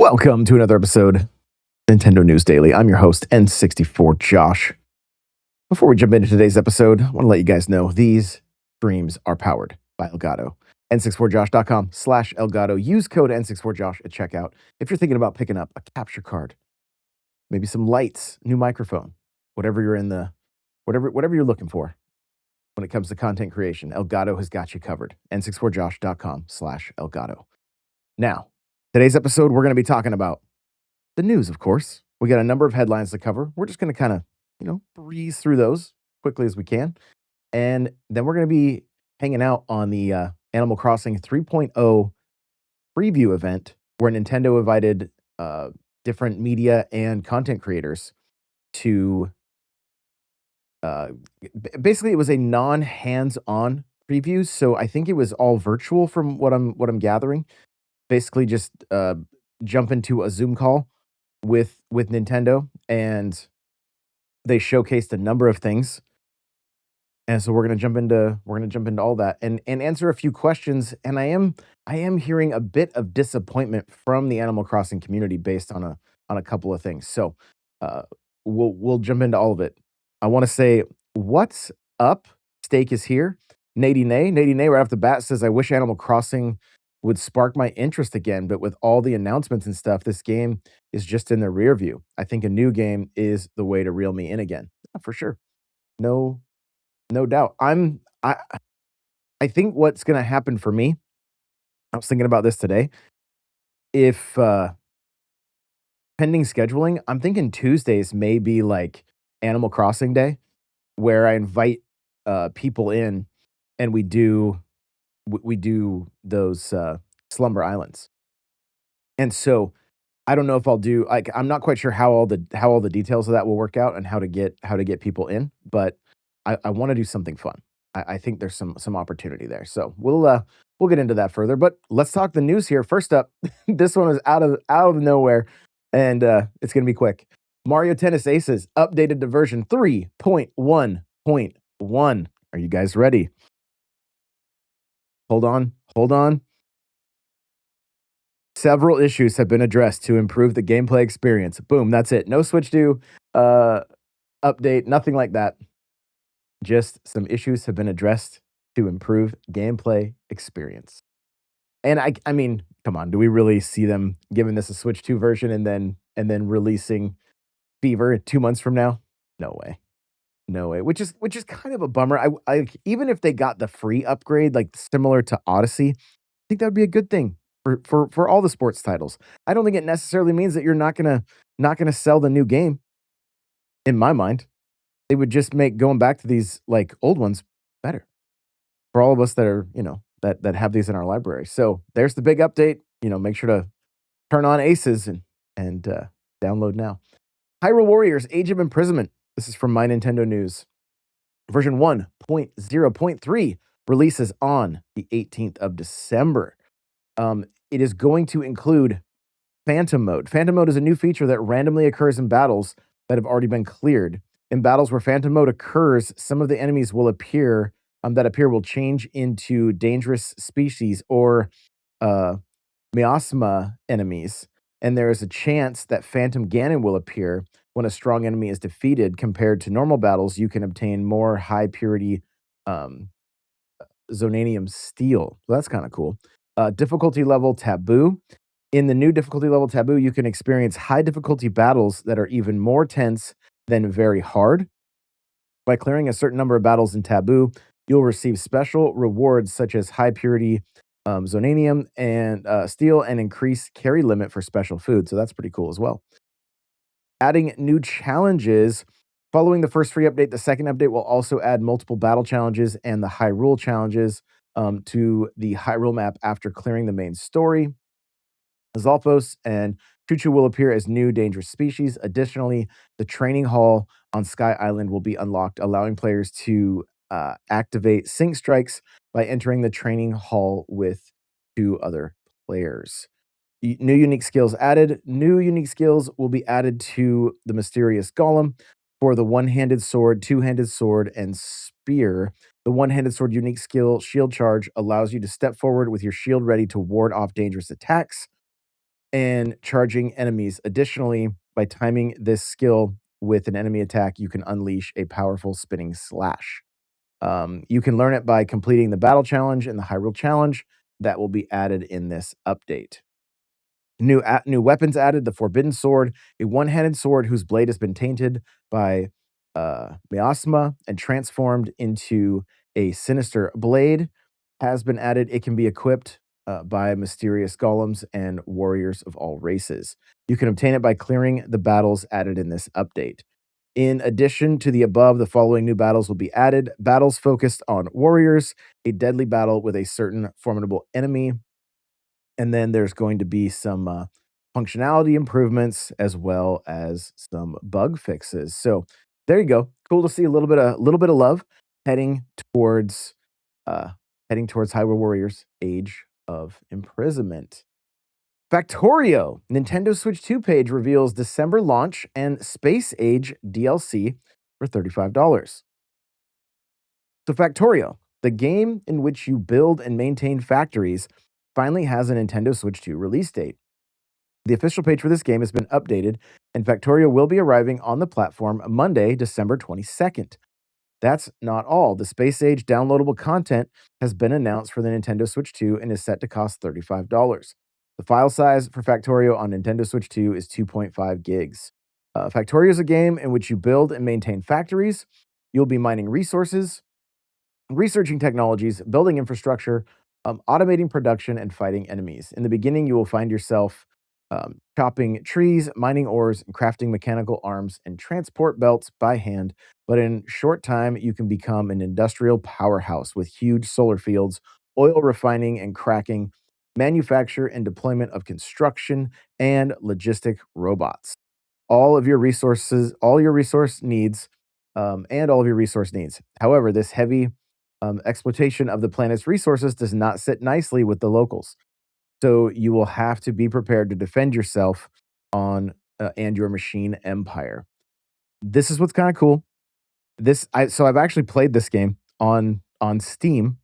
Welcome to another episode of Nintendo News Daily. I'm your host, N64 Josh. Before we jump into today's episode, I want to let you guys know these streams are powered by Elgato. N64Josh.com/Elgato. Use code N64Josh at checkout if you're thinking about picking up a capture card, maybe some lights, new microphone, whatever you're looking for when it comes to content creation. Elgato has got you covered. N64Josh.com/Elgato. Now, today's episode, we're going to be talking about the news, of course. We got a number of headlines to cover. We're just going to kind of, breeze through those quickly as we can. And then we're going to be hanging out on the Animal Crossing 3.0 preview event where Nintendo invited different media and content creators to basically it was a non-hands-on preview, so I think it was all virtual from what I'm gathering. Basically just jump into a Zoom call with Nintendo, and they showcased a number of things. And so we're gonna jump into all that and answer a few questions. And I am hearing a bit of disappointment from the Animal Crossing community based on a couple of things. So uh, we'll jump into all of it. I want to say what's up. Steak is here. Nady Nay right off the bat says I wish Animal Crossing would spark my interest again, but with all the announcements and stuff, this game is just in the rear view. I think a new game is the way to reel me in again. Yeah, for sure. No, no doubt. I think what's gonna happen for me, I was thinking about this today. If pending scheduling, I'm thinking Tuesdays may be like Animal Crossing Day, where I invite people in and we do those slumber islands. And so I don't know if I'll do like I'm not quite sure how all the details of that will work out and how to get people in, but I want to do something fun. I think there's some opportunity there. So we'll get into that further. But let's talk the news here. First up, this one is out of nowhere, and it's gonna be quick. Mario Tennis Aces updated to version 3.1.1. Are you guys ready? Hold on. Several issues have been addressed to improve the gameplay experience. Boom, that's it. No Switch to uh, update, nothing like that. Just some issues have been addressed to improve gameplay experience. And I mean, come on, do we really see them giving this a Switch 2 version and then releasing Fever 2 months from now? No way. No way. Which is kind of a bummer. I even if they got the free upgrade like similar to Odyssey, I think that would be a good thing for all the sports titles. I don't think it necessarily means that you're not gonna sell the new game. In my mind, it would just make going back to these like old ones better for all of us that are that have these in our library. So there's the big update. Make sure to turn on Aces and download now. Hyrule Warriors: Age of Imprisonment. This is from My Nintendo News. Version 1.0.3 releases on the 18th of December. It is going to include Phantom Mode. Phantom Mode is a new feature that randomly occurs in battles that have already been cleared. In battles where Phantom Mode occurs, some of the enemies will appear will change into dangerous species or uh, miasma enemies, and there is a chance that Phantom Ganon will appear when a strong enemy is defeated. Compared to normal battles, you can obtain more high purity um, Zonanium steel. So that's kind of cool. Difficulty level Taboo. In the new difficulty level Taboo, you can experience high difficulty battles that are even more tense than very hard. By clearing a certain number of battles in Taboo, you'll receive special rewards such as high purity Zonanium and steel and increase carry limit for special food. So that's pretty cool as well. Adding new challenges. Following the first free update, the second update will also add multiple battle challenges and the Hyrule challenges to the Hyrule map after clearing the main story. Zalfos and Chuchu will appear as new dangerous species. Additionally, the training hall on Sky Island will be unlocked, allowing players to activate sync strikes by entering the training hall with two other players. New unique skills added. New unique skills will be added to the mysterious golem for the one-handed sword, two-handed sword, and spear. The one-handed sword unique skill, Shield Charge, allows you to step forward with your shield ready to ward off dangerous attacks. and charging enemies. Additionally, by timing this skill with an enemy attack, you can unleash a powerful spinning slash. You can learn it by completing the battle challenge and the Hyrule challenge that will be added in this update. New weapons added: the Forbidden Sword, a one-handed sword whose blade has been tainted by miasma and transformed into a sinister blade, has been added. It can be equipped by mysterious golems and warriors of all races. You can obtain it by clearing the battles added in this update. In addition to the above, the following new battles will be added: battles focused on warriors, a deadly battle with a certain formidable enemy, and then there's going to be some functionality improvements as well as some bug fixes. So there you go. Cool to see a little bit of love heading towards uh, Hyrule Warriors: Age of Imprisonment. Factorio Nintendo Switch 2 page reveals December launch and Space Age DLC for $35. So Factorio, the game in which you build and maintain factories, finally has a Nintendo Switch 2 release date. The official page for this game has been updated, and Factorio will be arriving on the platform Monday, December 22nd. That's not all. The Space Age downloadable content has been announced for the Nintendo Switch 2 and is set to cost $35. The file size for Factorio on Nintendo Switch 2 is 2.5 gigs. Factorio is a game in which you build and maintain factories. You'll be mining resources, researching technologies, building infrastructure, automating production, and fighting enemies. In the beginning, you will find yourself chopping trees, mining ores, and crafting mechanical arms and transport belts by hand. But in short time, you can become an industrial powerhouse with huge solar fields, oil refining and cracking, manufacture and deployment of construction, and logistic robots. All your resource needs, and all of your resource needs. However, this heavy exploitation of the planet's resources does not sit nicely with the locals. So you will have to be prepared to defend yourself on and your machine empire. This is what's kind of cool. I've actually played this game on Steam,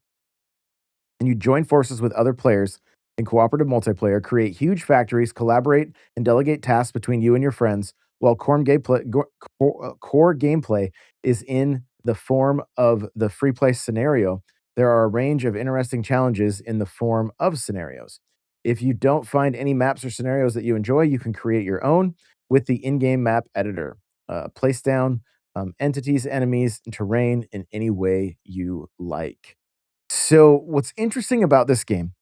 and you join forces with other players in cooperative multiplayer, create huge factories, collaborate, and delegate tasks between you and your friends, while core gameplay is in the form of the free play scenario. There are a range of interesting challenges in the form of scenarios. If you don't find any maps or scenarios that you enjoy, you can create your own with the in game map editor. Place down entities, enemies, and terrain in any way you like. So, what's interesting about this game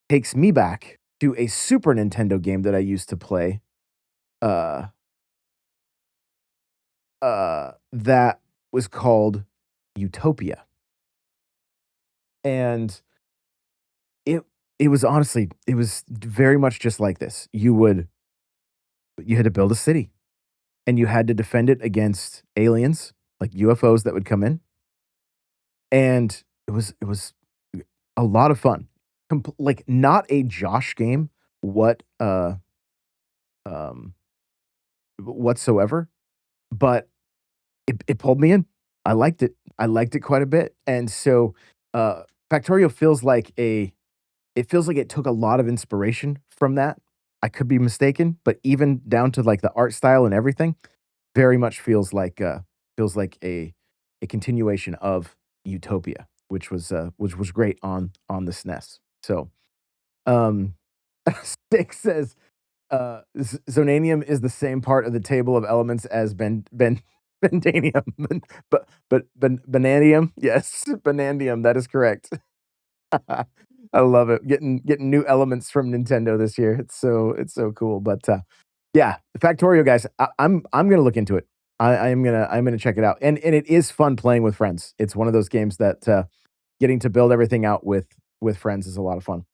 takes me back to a Super Nintendo game that I used to play, uh, that was called Utopia, and it it was very much just like this. You had to build a city, and you had to defend it against aliens, like UFOs that would come in, and it was a lot of fun. Like, not a Josh game, what, um, whatsoever, but it pulled me in. I liked it. I liked it quite a bit, and so, Factorio feels like it took a lot of inspiration from that. I could be mistaken, but even down to, like, the art style and everything, very much feels like a continuation of Utopia, which was great on the SNES. So, um, Stick says, Zonanium is the same part of the table of elements as Bendanium, Bananium, yes, Bananium, that is correct. I love it. Getting new elements from Nintendo this year. It's so cool. But yeah, Factorio guys, I'm gonna look into it. I'm gonna check it out. And it is fun playing with friends. It's one of those games that getting to build everything out with friends is a lot of fun.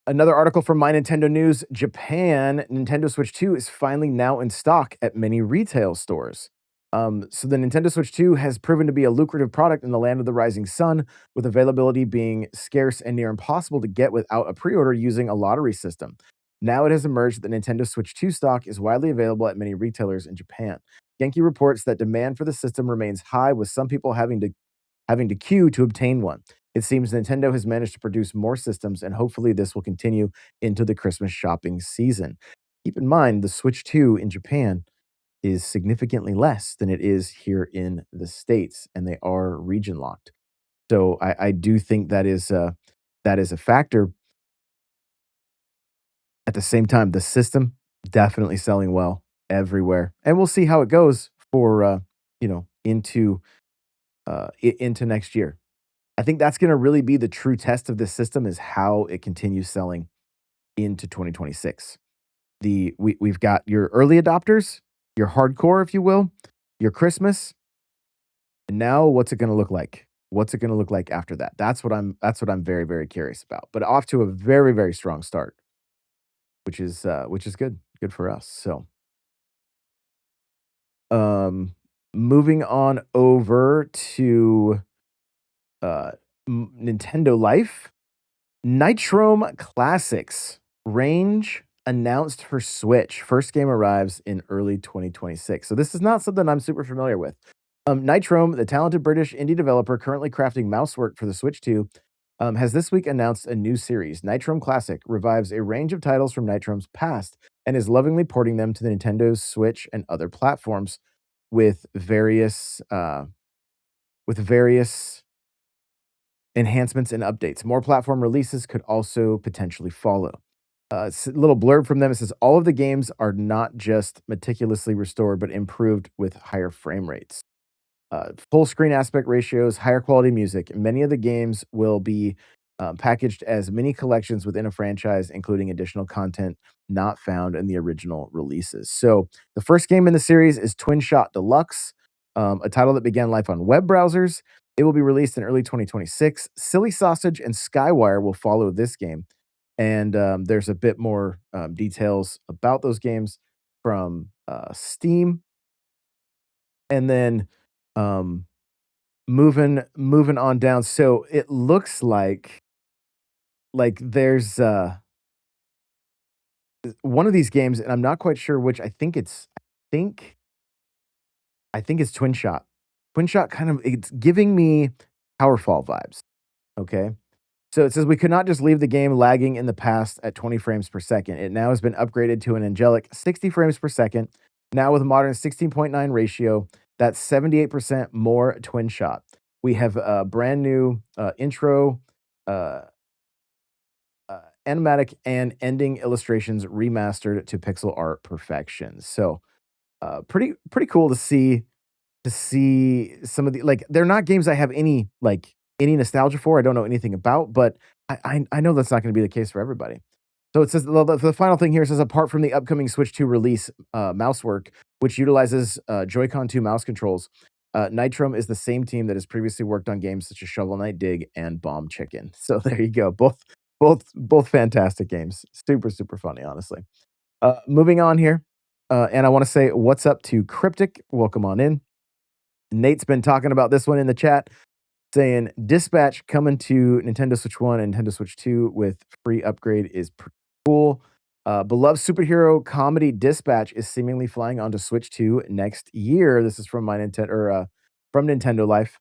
Another article from My Nintendo News: Japan, Nintendo Switch 2 is finally now in stock at many retail stores. So the Nintendo Switch 2 has proven to be a lucrative product in the land of the rising sun, with availability being scarce and near impossible to get without a pre-order using a lottery system. Now it has emerged that Nintendo Switch 2 stock is widely available at many retailers in Japan. Genki reports that demand for the system remains high, with some people having to queue to obtain one. It seems Nintendo has managed to produce more systems, and hopefully this will continue into the Christmas shopping season. Keep in mind, the Switch 2 in Japan is significantly less than it is here in the States, and they are region locked. So I do think that is a factor. At the same time, the system definitely selling well everywhere, and we'll see how it goes for, into, into next year. I think that's gonna really be the true test of this system is how it continues selling into 2026. We've got your early adopters, your hardcore, if you will, your Christmas, and now what's it gonna look like? What's it gonna look like after that? That's what I'm very, very curious about, but off to a very, very strong start, which is good. Good for us. So, um, moving on over to, uh, Nintendo Life. Nitrome Classics range announced for Switch. First game arrives in early 2026. So this is not something I'm super familiar with. Nitrome, the talented British indie developer currently crafting mousework for the Switch 2, has this week announced a new series. Nitrome Classic revives a range of titles from Nitrome's past and is lovingly porting them to the Nintendo's Switch and other platforms with various enhancements and updates. More platform releases could also potentially follow. Little blurb from them. It says all of the games are not just meticulously restored, but improved with higher frame rates. Full screen aspect ratios, higher quality music. Many of the games will be packaged as mini collections within a franchise, including additional content not found in the original releases. So, the first game in the series is Twin Shot Deluxe, a title that began life on web browsers. It will be released in early 2026. Silly Sausage and Skywire will follow this game. And there's a bit more details about those games from Steam. And then um, moving on down. So it looks like there's one of these games, and I'm not quite sure which. Think I think it's Twin Shot. Twin Shot kind of it's giving me Powerfall vibes. Okay. So it says we could not just leave the game lagging in the past at 20 frames per second. It now has been upgraded to an angelic 60 frames per second. Now with a modern 16.9 ratio, that's 78% more twin shot. We have a brand new intro, uh, animatic, and ending illustrations remastered to pixel art perfection. So pretty cool to see some of the like they're not games I have any nostalgia for. I don't know anything about, but I know that's not going to be the case for everybody. So it says the final thing here says apart from the upcoming Switch 2 release, Mousework, which utilizes Joy-Con 2 mouse controls, Nitrom is the same team that has previously worked on games such as Shovel Knight Dig and Bomb Chicken. So there you go, both fantastic games, super funny, honestly. Moving on here, and I want to say what's up to Cryptic. Welcome on in. Nate's been talking about this one in the chat, saying Dispatch coming to Nintendo Switch 1 and Nintendo Switch 2 with free upgrade is pretty cool. Beloved superhero comedy Dispatch is seemingly flying onto Switch 2 next year. This is from my Nintendo from Nintendo Life.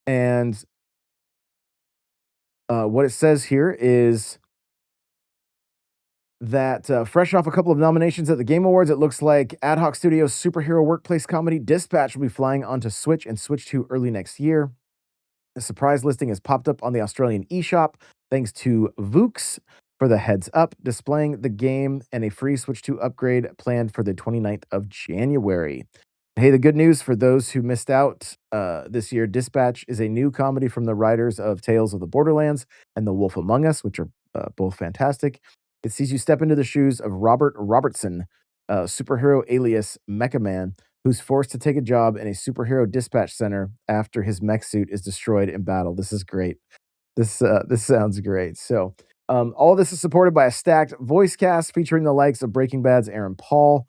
And what it says here is that fresh off a couple of nominations at the Game Awards, it looks like Ad Hoc Studios' superhero workplace comedy Dispatch will be flying onto Switch and Switch 2 early next year. A surprise listing has popped up on the Australian eShop thanks to Vooks for the heads up, displaying the game and a free Switch 2 upgrade planned for the 29th of January. Hey, the good news for those who missed out this year, Dispatch is a new comedy from the writers of Tales of the Borderlands and The Wolf Among Us, which are both fantastic. It sees you step into the shoes of Robert Robertson, superhero alias Mecha Man, who's forced to take a job in a superhero dispatch center after his mech suit is destroyed in battle. This is great. This sounds great. So, all of this is supported by a stacked voice cast featuring the likes of Breaking Bad's Aaron Paul,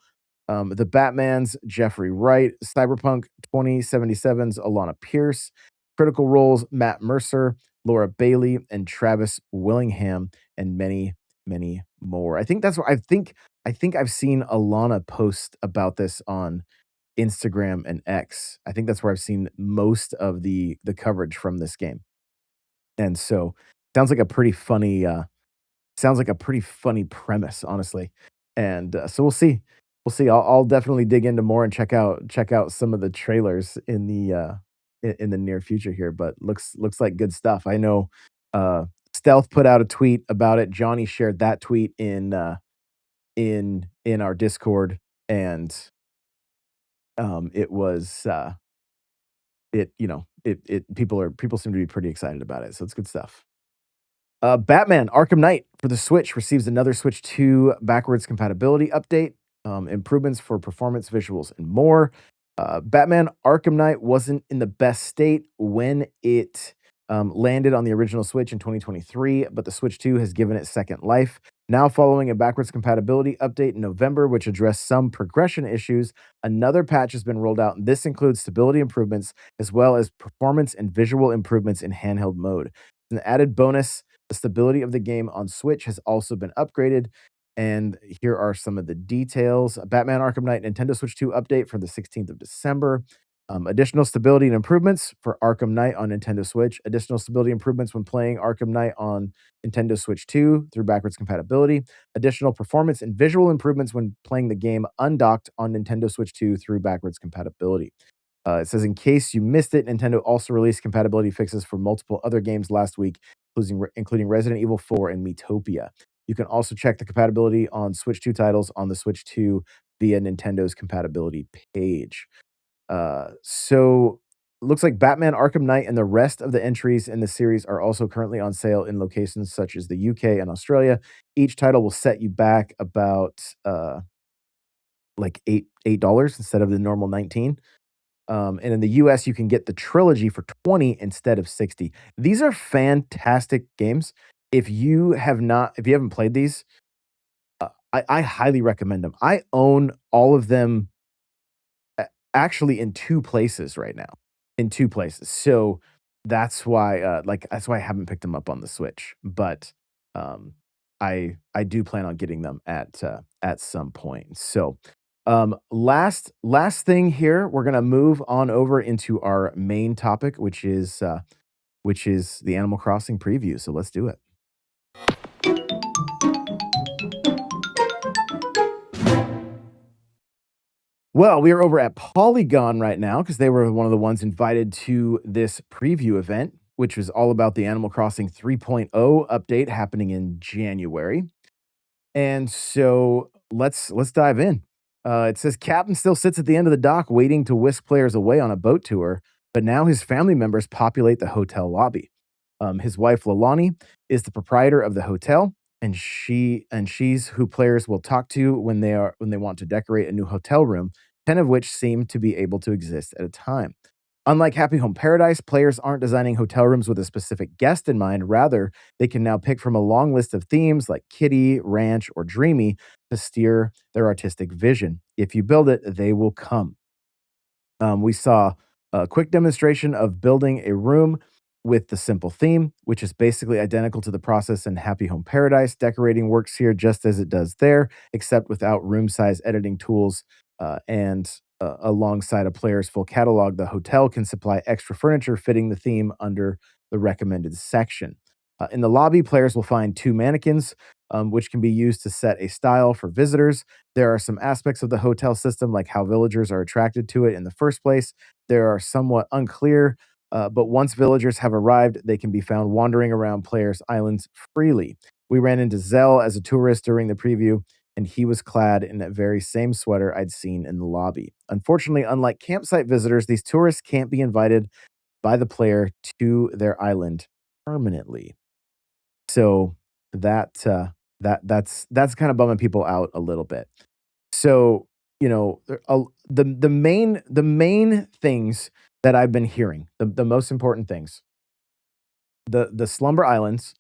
the Batman's Jeffrey Wright, Cyberpunk 2077's Alana Pierce, Critical Role's Matt Mercer, Laura Bailey, and Travis Willingham, and many more. I think that's what I think I've seen Alana post about this on Instagram and X. I think that's where I've seen most of the coverage from this game. And so sounds like a pretty funny sounds like a pretty funny premise, honestly. And so we'll see. We'll see. I'll definitely dig into more and check out some of the trailers in in the near future here, but looks like good stuff. I know Stealth put out a tweet about it. Johnny shared that tweet in our Discord, and it was it you know it people seem to be pretty excited about it, so it's good stuff. Batman Arkham Knight for the Switch receives another Switch 2 backwards compatibility update, improvements for performance, visuals, and more. Batman Arkham Knight wasn't in the best state when it landed on the original Switch in 2023, but the Switch 2 has given it second life. Now, following a backwards compatibility update in November, which addressed some progression issues, another patch has been rolled out, and this includes stability improvements as well as performance and visual improvements in handheld mode. An added bonus, the stability of the game on Switch has also been upgraded. And here are some of the details. Batman Arkham Knight Nintendo Switch 2 update for the 16th of December. Additional stability and improvements for Arkham Knight on Nintendo Switch. Additional stability improvements when playing Arkham Knight on Nintendo Switch 2 through backwards compatibility. Additional performance and visual improvements when playing the game undocked on Nintendo Switch 2 through backwards compatibility. It says, in case you missed it, Nintendo also released compatibility fixes for multiple other games last week, including Resident Evil 4 and Miitopia. You can also check the compatibility on Switch 2 titles on the Switch 2 via Nintendo's compatibility page. So looks like Batman Arkham Knight and the rest of the entries in the series are also currently on sale in locations such as the UK and Australia. Each title will set you back about like $8 instead of the normal 19. And in the US, you can get the trilogy for 20 instead of 60. These are fantastic games. If you haven't played these, I highly recommend them. I own all of them actually in two places right now. In two places. So that's why I haven't picked them up on the Switch. But I do plan on getting them at some point. So last thing here, we're gonna move on over into our main topic, which is the Animal Crossing preview. So let's do it. Well, we are over at Polygon right now because they were one of the ones invited to this preview event, which was all about the Animal Crossing 3.0 update happening in January. And so let's dive in. It says Captain still sits at the end of the dock waiting to whisk players away on a boat tour, but now his family members populate the hotel lobby. His wife Lalani is the proprietor of the hotel, and she's who players will talk to when they want to decorate a new hotel room, 10 of which seem to be able to exist at a time. Unlike Happy Home Paradise, players aren't designing hotel rooms with a specific guest in mind. Rather, they can now pick from a long list of themes like kitty, ranch, or dreamy to steer their artistic vision. If you build it, they will come. We saw a quick demonstration of building a room with the simple theme, which is basically identical to the process in Happy Home Paradise. Decorating works here just as it does there, except without room size editing tools. Alongside a player's full catalog, the hotel can supply extra furniture fitting the theme under the recommended section. In the lobby, players will find two mannequins, which can be used to set a style for visitors. There are some aspects of the hotel system, like how villagers are attracted to it in the first place. There are somewhat unclear, but once villagers have arrived, they can be found wandering around players' islands freely. We ran into Zell as a tourist during the preview, and he was clad in that very same sweater I'd seen in the lobby. Unfortunately, unlike campsite visitors, these tourists can't be invited by the player to their island permanently. So that's kind of bumming people out a little bit. So, the main things that I've been hearing, the most important things, the Slumber Islands,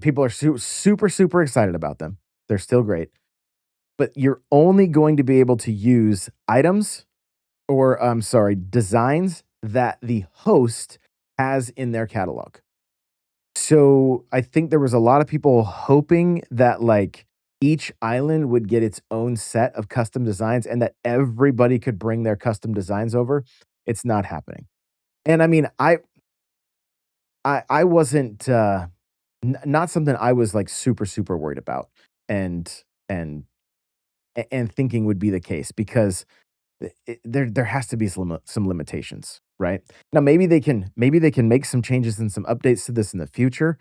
people are super super excited about them. They're still great, but you're only going to be able to use items, or I'm sorry, designs that the host has in their catalog. So, I think there was a lot of people hoping that, like, each island would get its own set of custom designs and that everybody could bring their custom designs over. It's not happening. And I mean, I wasn't, not something I was, like, super, super worried about and and and thinking would be the case because there has to be some limitations, right? Now maybe they can make some changes and some updates to this in the future,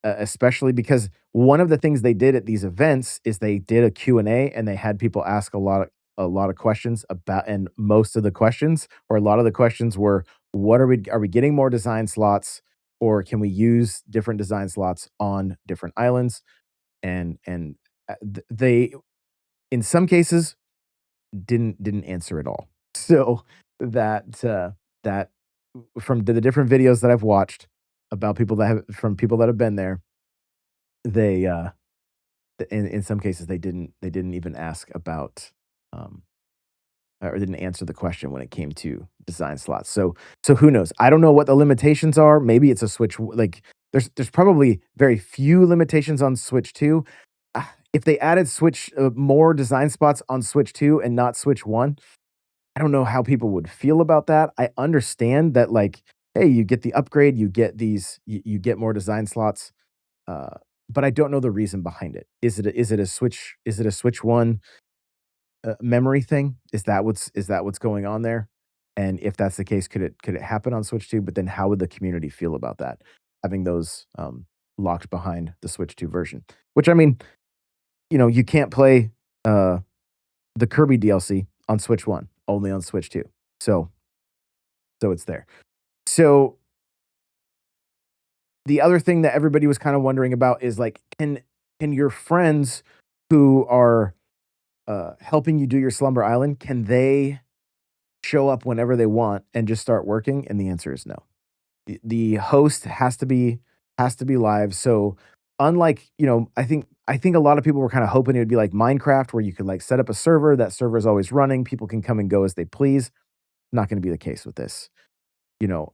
especially because one of the things they did at these events is they did a Q and A and they had people ask a lot of questions about, and most of the questions or a lot of the questions were, what are we getting more design slots, or can we use different design slots on different islands? And they, in some cases, didn't answer at all. So that, that from the different videos that I've watched about people that have from people that have been there, they, in some cases, they didn't even ask about, um, or didn't answer the question when it came to design slots. So who knows? I don't know what the limitations are. Maybe it's a Switch like, there's probably very few limitations on Switch 2. If they added Switch more design spots on Switch 2 and not Switch 1, I don't know how people would feel about that. I understand that, like, hey, you get the upgrade, you get you get more design slots, uh, but I don't know the reason behind it. Is it a Switch 1, memory thing? Is that what's going on there? And if that's the case, could it happen on Switch 2? But then how would the community feel about that? Having those, locked behind the Switch 2 version. Which, I mean, you can't play, uh, the Kirby DLC on Switch 1, only on Switch 2. So it's there. So the other thing that everybody was kind of wondering about is, like, can your friends who are, helping you do your Slumber Island, can they show up whenever they want and just start working? And the answer is no. The host has to be live. So unlike, I think a lot of people were kind of hoping it would be like Minecraft where you could, like, set up a server, that server is always running, people can come and go as they please. Not going to be the case with this. You know,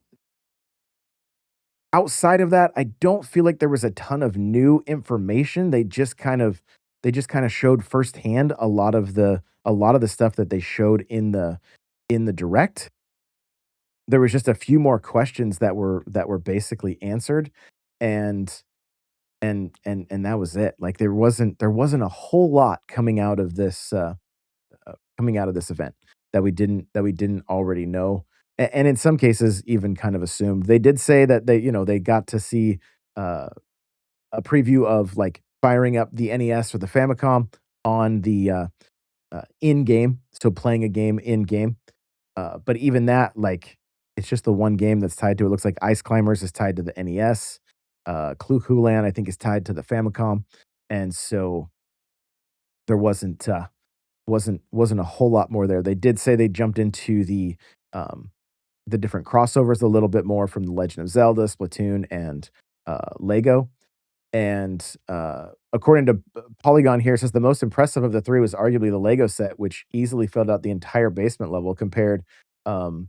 outside of that, I don't feel like there was a ton of new information. They just kind of showed firsthand a lot of the stuff that they showed in the direct. There was just a few more questions that were basically answered, and and that was it. Like, there wasn't a whole lot coming out of this event that we didn't already know, and in some cases even kind of assumed. They did say that they got to see, uh, a preview of, like, firing up the NES or the Famicom on the, in game, so playing a game in game. But even that, like, it's just the one game that's tied to it. Looks like Ice Climbers is tied to the NES. Clue Land, I think, is tied to the Famicom, and so there wasn't a whole lot more there. They did say they jumped into um, the different crossovers a little bit more from The Legend of Zelda, Splatoon, and Lego. And according to Polygon here, it says the most impressive of the three was arguably the Lego set, which easily filled out the entire basement level compared, um,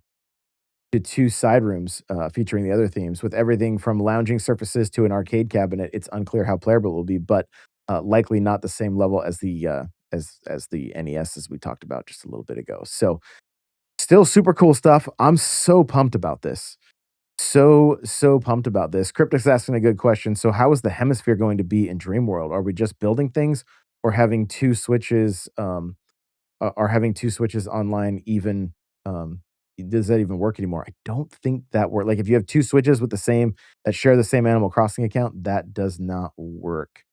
to two side rooms featuring the other themes. With everything from lounging surfaces to an arcade cabinet, it's unclear how playable it will be, but likely not the same level as as the NES as we talked about just a little bit ago. So still super cool stuff. I'm so pumped about this. So pumped about this. Cryptic's asking a good question. So how is the hemisphere going to be in Dream World? Are we just building things or having two switches? Are having two switches online even, um, does that even work anymore? I don't think that work. Like, if you have two switches with the same that share the same Animal Crossing account, that does not work.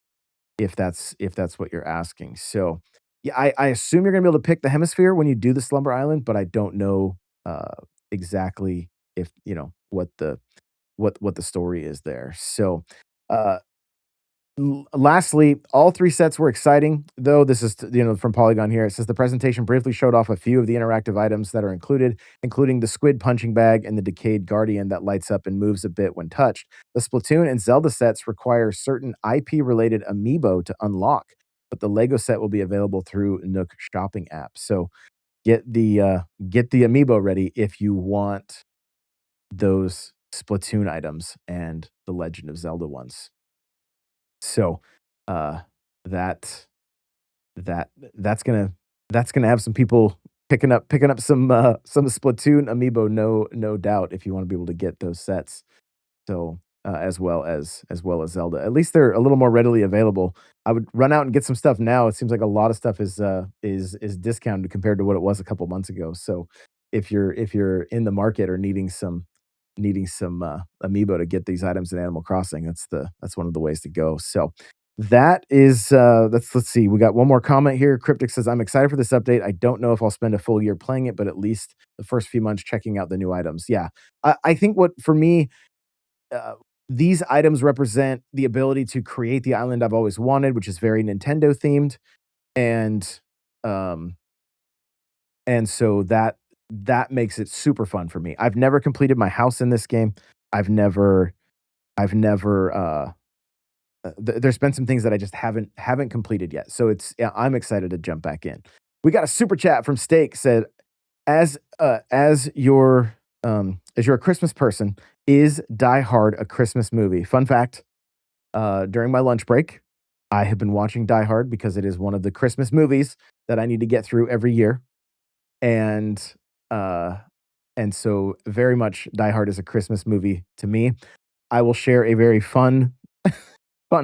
If that's what you're asking. So yeah, I assume you're gonna be able to pick the hemisphere when you do the Slumber Island, but I don't know exactly if what the what the story is there. So uh lastly, all three sets were exciting, though this is, from Polygon here. It says the presentation briefly showed off a few of the interactive items that are included, including the squid punching bag and the decayed guardian that lights up and moves a bit when touched. The Splatoon and Zelda sets require certain IP-related amiibo to unlock, but the Lego set will be available through Nook shopping app. So get the amiibo ready if you want those Splatoon items and the Legend of Zelda ones. So, uh, that that's gonna have some people picking up some Splatoon amiibo, no doubt, if you wanna be able to get those sets. So as well as Zelda. At least they're a little more readily available. I would run out and get some stuff now. It seems like a lot of stuff is discounted compared to what it was a couple months ago. So if you're in the market or needing some amiibo to get these items in Animal Crossing, that's one of the ways to go. So that is let's see. We got one more comment here. Cryptic says, I'm excited for this update. I don't know if I'll spend a full year playing it, but at least the first few months checking out the new items. Yeah. I think what for me, uh, these items represent the ability to create the island I've always wanted, which is very Nintendo themed. And um and so that makes it super fun for me. I've never completed my house in this game. I've never I've never there's been some things that I just haven't completed yet. So it's yeah, I'm excited to jump back in. We got a super chat from Steak said, as you're a Christmas person, is Die Hard a Christmas movie? Fun fact, during my lunch break, I have been watching Die Hard because it is one of the Christmas movies that I need to get through every year. And uh and so very much Die Hard is a Christmas movie to me. I will share a very fun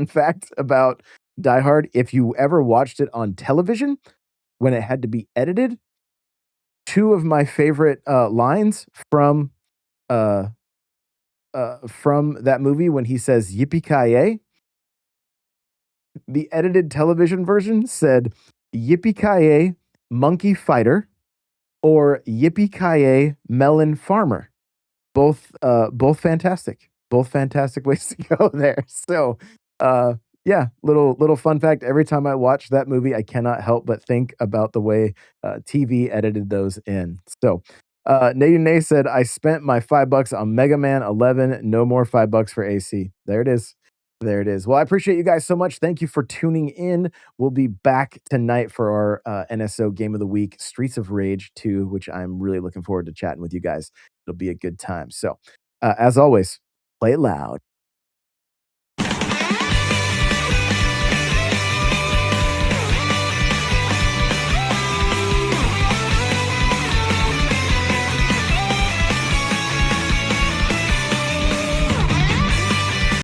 fact about Die Hard. If you ever watched it on television when it had to be edited, two of my favorite lines uh from that movie when he says "Yippee ki the edited television version said "Yippee ki monkey fighter" or "Yippee ki melon farmer." Both fantastic. Both fantastic ways to go there. So, uh, yeah, little fun fact, every time I watch that movie, I cannot help but think about the way, TV edited those in. So, Nay said, "I spent my $5 on Mega Man 11, no more $5 for AC." There it is. There it is. Well, I appreciate you guys so much. Thank you for tuning in. We'll be back tonight for our, NSO Game of the Week, Streets of Rage 2, which I'm really looking forward to chatting with you guys. It'll be a good time. So, as always, play it loud.